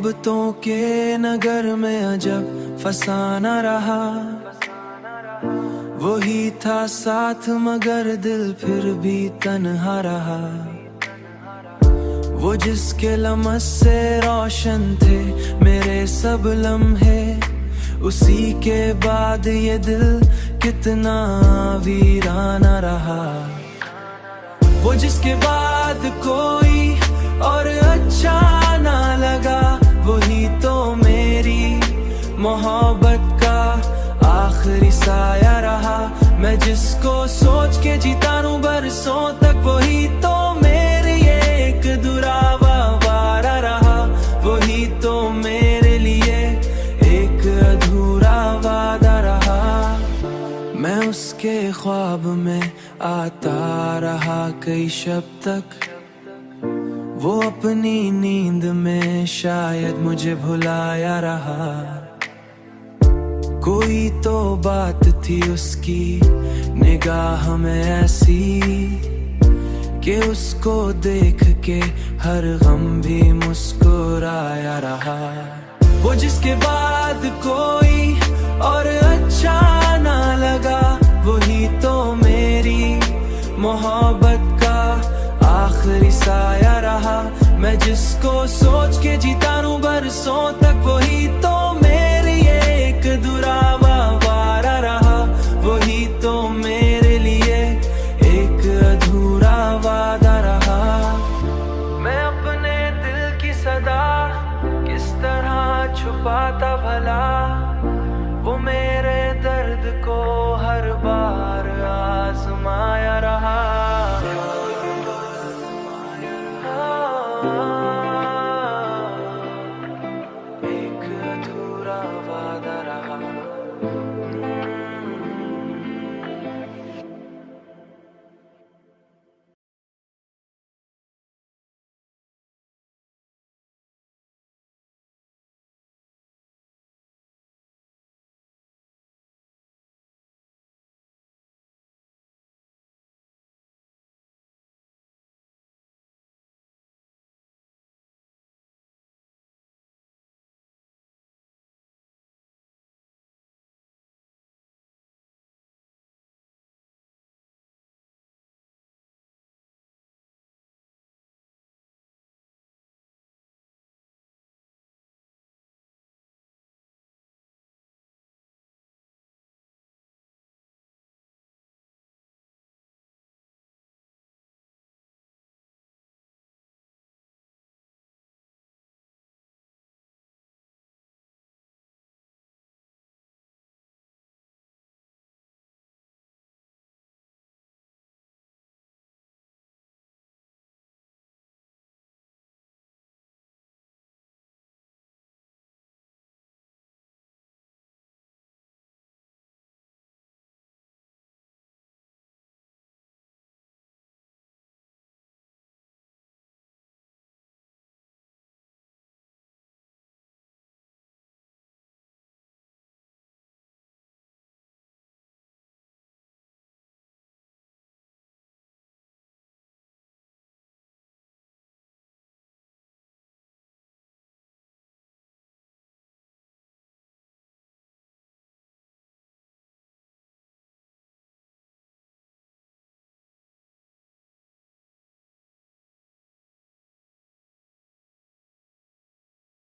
मोहब्बतों के नगर में अजब फसाना रहा। वही था साथ मगर दिल फिर भी तन्हा रहा। वो जिसके लम्हे से रोशन थे मेरे सब लम्हे, उसी के बाद ये दिल कितना वीराना रहा। वो जिसके बाद कोई और अच्छा ना लगा, वही तो मेरी मोहब्बत का आखिरी साया रहा। मैं जिसको सोच के जीता हूँ बरसों तक, वही तो मेरे एक दुरावा वारा रहा। वही तो मेरे लिए एक अधूरा वादा रहा। मैं उसके ख्वाब में आता रहा कई शब तक, वो अपनी नींद में शायद मुझे भुलाया रहा। कोई तो बात थी उसकी निगाह में ऐसी कि उसको देख के हर गम भी मुस्कुराया रहा। वो जिसके बाद कोई और अच्छा ना लगा, वही तो मेरी मोहब्बत का आखिरी साया रहा। मैं जिसको सोच के जीता हूँ बरसों तक, वही तो मेरी एक दुरावा वारा रहा। वही तो मेरे लिए एक अधूरा वादा रहा। मैं अपने दिल की सदा किस तरह छुपाता भला, वो मेरे दर्द को हर बार आजमाया रहा। एक अधूरा